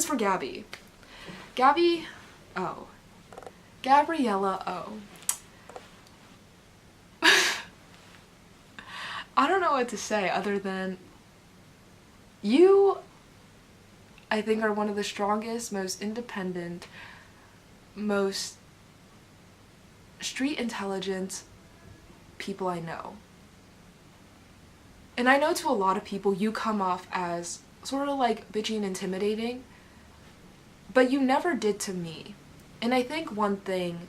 for Gabi. Gabi O. Gabriella O. I don't know what to say other than you, I think, are one of the strongest, most independent, most street intelligent people I know. And I know to a lot of people you come off as sort of like bitchy and intimidating, but you never did to me. And I think one thing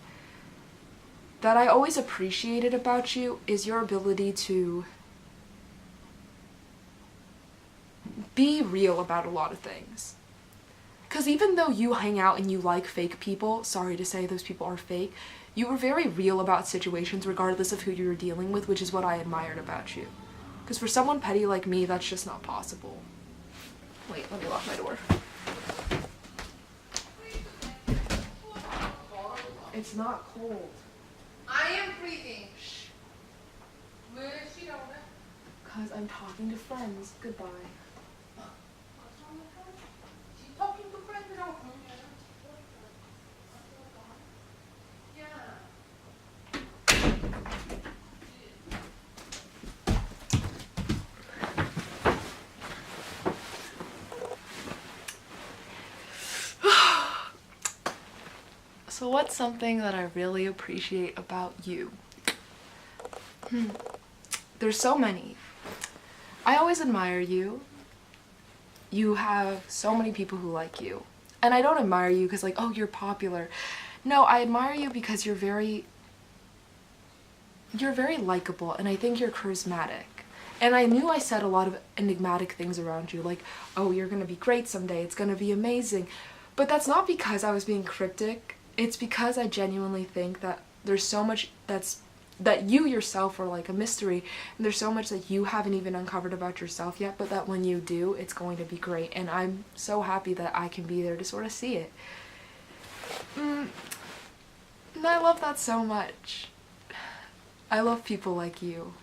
that I always appreciated about you is your ability to be real about a lot of things. Because even though you hang out and you like fake people, sorry to say those people are fake, you were very real about situations regardless of who you were dealing with, which is what I admired about you. Because for someone petty like me, that's just not possible. Wait, let me lock my door. It's not cold. I am freezing. Shh. Where is she going? Because I'm talking to friends. Goodbye. She's talking to friends now. Yeah. So what's something that I really appreciate about you? There's so many. I always admire you. You have so many people who like you. And I don't admire you because like, oh, you're popular. No, I admire you because you're very likable, and I think you're charismatic. And I knew I said a lot of enigmatic things around you, like, oh, you're gonna be great someday, it's gonna be amazing. But that's not because I was being cryptic. It's because I genuinely think that there's so much that you yourself are like a mystery, and there's so much that you haven't even uncovered about yourself yet, but that when you do, it's going to be great. And I'm so happy that I can be there to sort of see it. And I love that so much. I love people like you,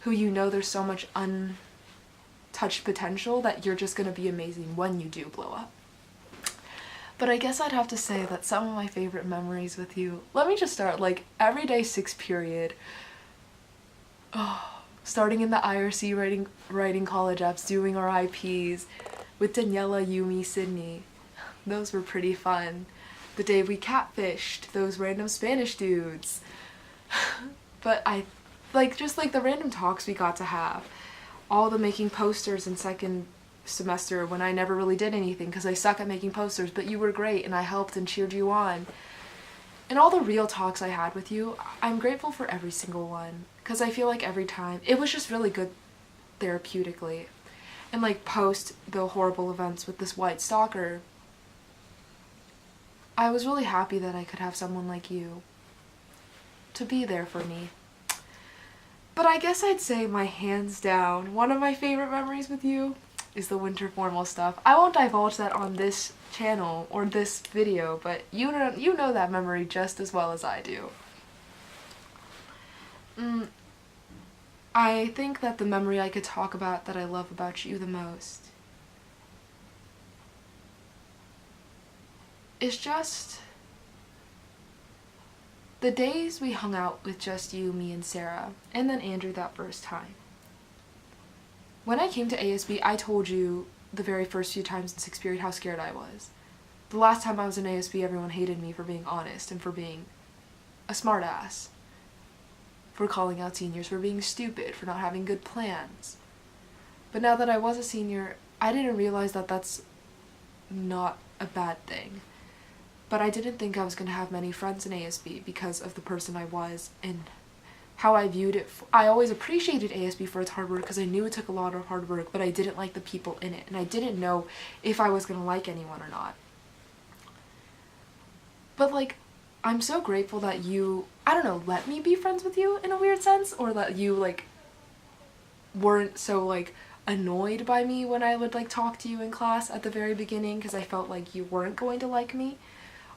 who you know there's so much untouched potential that you're just gonna be amazing when you do blow up. But I guess I'd have to say that some of my favorite memories with you, let me just start, like, everyday 6th period, starting in the IRC writing college apps, doing our IPs, with Daniela, Yumi, Sydney, those were pretty fun. The day we catfished those random Spanish dudes. But just like the random talks we got to have, all the making posters in 2nd semester when I never really did anything because I suck at making posters, but you were great and I helped and cheered you on. And all the real talks I had with you, I'm grateful for every single one because I feel like every time, it was just really good therapeutically. And like post the horrible events with this white stalker, I was really happy that I could have someone like you to be there for me. But I guess I'd say my hands down, one of my favorite memories with you is the winter formal stuff. I won't divulge that on this channel or this video, but you know that memory just as well as I do. I think that the memory I could talk about that I love about you the most is just the days we hung out with just you, me, and Sarah, and then Andrew that first time. When I came to ASB, I told you the very first few times in 6th period how scared I was. The last time I was in ASB, everyone hated me for being honest and for being a smartass, for calling out seniors, for being stupid, for not having good plans. But now that I was a senior, I didn't realize that that's not a bad thing. But I didn't think I was going to have many friends in ASB because of the person I was and how I viewed it. I always appreciated ASB for its hard work because I knew it took a lot of hard work, but I didn't like the people in it, and I didn't know if I was going to like anyone or not. But like, I'm so grateful that you, I don't know, let me be friends with you in a weird sense, or that you like weren't so like annoyed by me when I would like talk to you in class at the very beginning because I felt like you weren't going to like me,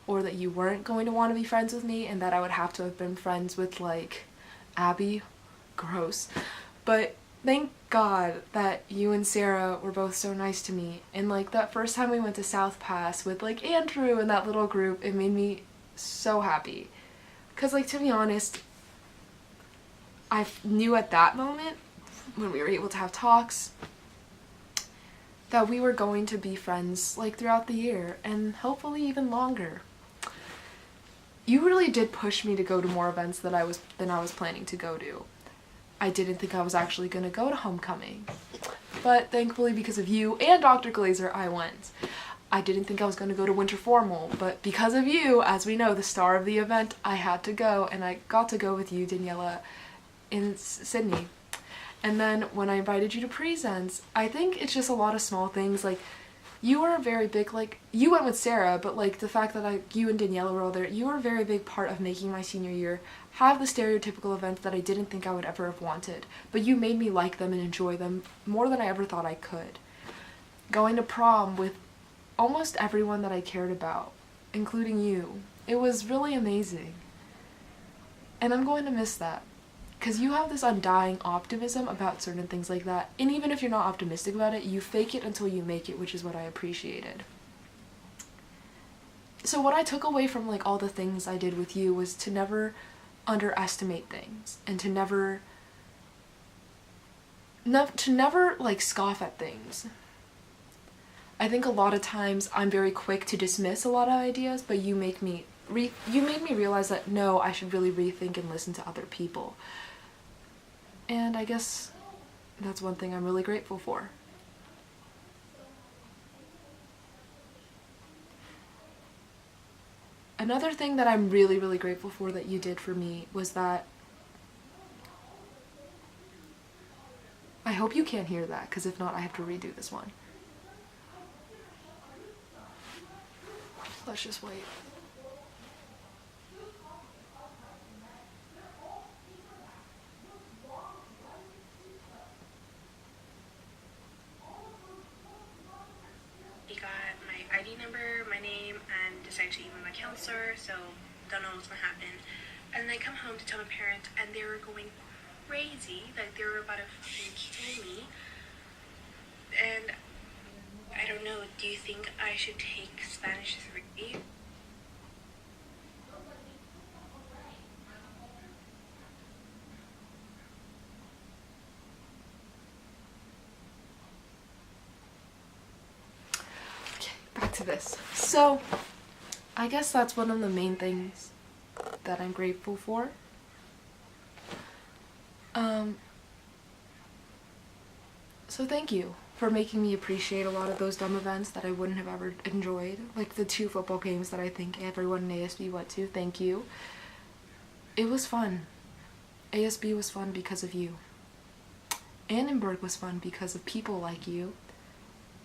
or that you weren't going to want to be friends with me, and that I would have to have been friends with like Abby. Gross. But thank God that you and Sarah were both so nice to me. And like that first time we went to South Pass with like Andrew and that little group, it made me so happy. Cause like, to be honest, I knew at that moment when we were able to have talks that we were going to be friends like throughout the year and hopefully even longer. You really did push me to go to more events than I was planning to go to. I didn't think I was actually going to go to homecoming, but thankfully because of you and Dr. Glazer, I went. I didn't think I was going to go to winter formal, but because of you, as we know, the star of the event, I had to go, and I got to go with you, Daniela, in Sydney. And then when I invited you to presents, I think it's just a lot of small things. Like, you were a very big, like, you went with Sarah, but like the fact that you and Daniela were all there, you were a very big part of making my senior year have the stereotypical events that I didn't think I would ever have wanted. But you made me like them and enjoy them more than I ever thought I could. Going to prom with almost everyone that I cared about, including you. It was really amazing. And I'm going to miss that. Because you have this undying optimism about certain things like that. And even if you're not optimistic about it, you fake it until you make it, which is what I appreciated. So what I took away from like all the things I did with you was to never underestimate things and to never like scoff at things. I think a lot of times I'm very quick to dismiss a lot of ideas, but you made me realize that no, I should really rethink and listen to other people. And I guess that's one thing I'm really grateful for. Another thing that I'm really, really grateful for that you did for me was that I hope you can't hear that, because if not, I have to redo this one. Let's just wait. He got my ID number, my name, and decided to email my counselor, so don't know what's gonna happen. And then I come home to tell my parents, and they were going crazy, like they were about to fucking kill me. And I don't know, do you think I should take Spanish 3? Back to this. So, I guess that's one of the main things that I'm grateful for. So thank you for making me appreciate a lot of those dumb events that I wouldn't have ever enjoyed. Like the 2 football games that I think everyone in ASB went to. Thank you. It was fun. ASB was fun because of you. Annenberg was fun because of people like you.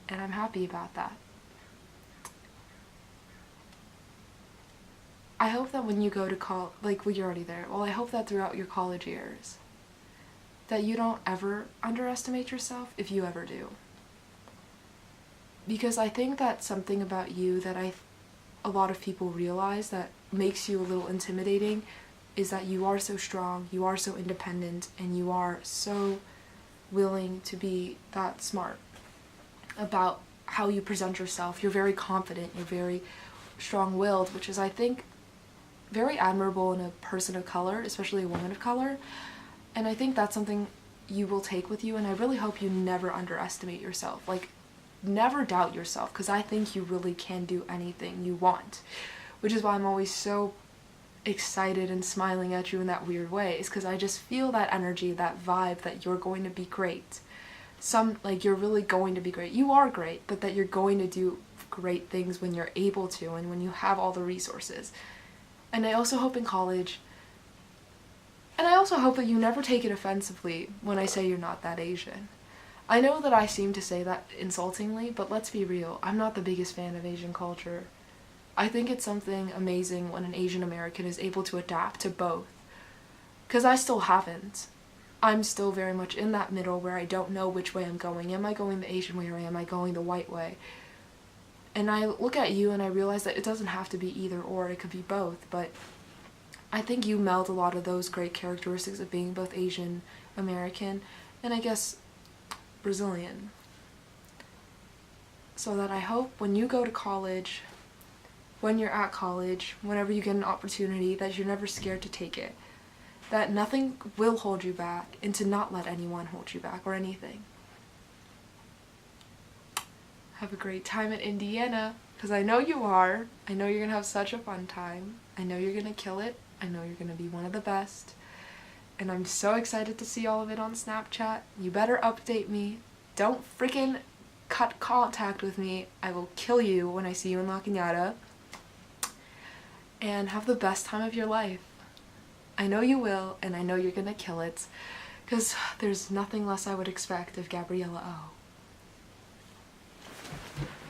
And I'm happy about that. I hope that when you go to college, like, well, you're already there. Well, I hope that throughout your college years, that you don't ever underestimate yourself if you ever do. Because I think that's something about you that a lot of people realize that makes you a little intimidating, is that you are so strong, you are so independent, and you are so willing to be that smart about how you present yourself. You're very confident, you're very strong-willed, which is, I think, very admirable in a person of color, especially a woman of color. And I think that's something you will take with you, and I really hope you never underestimate yourself. Like, never doubt yourself, because I think you really can do anything you want. Which is why I'm always so excited and smiling at you in that weird way, is because I just feel that energy, that vibe that you're going to be great. You're really going to be great. You are great, but that you're going to do great things when you're able to and when you have all the resources. And I also hope in college, and I also hope that you never take it offensively when I say you're not that Asian. I know that I seem to say that insultingly, but let's be real, I'm not the biggest fan of Asian culture. I think it's something amazing when an Asian American is able to adapt to both. Because I still haven't. I'm still very much in that middle where I don't know which way I'm going. Am I going the Asian way or am I going the white way? And I look at you and I realize that it doesn't have to be either or, it could be both, but I think you meld a lot of those great characteristics of being both Asian American and I guess Brazilian. So that I hope when you go to college, when you're at college, whenever you get an opportunity, that you're never scared to take it. That nothing will hold you back, and to not let anyone hold you back or anything. Have a great time at Indiana, because I know you are. I know you're going to have such a fun time. I know you're going to kill it. I know you're going to be one of the best. And I'm so excited to see all of it on Snapchat. You better update me. Don't freaking cut contact with me. I will kill you when I see you in La Cañada. And have the best time of your life. I know you will, and I know you're going to kill it. Because there's nothing less I would expect of Gabriella Oh.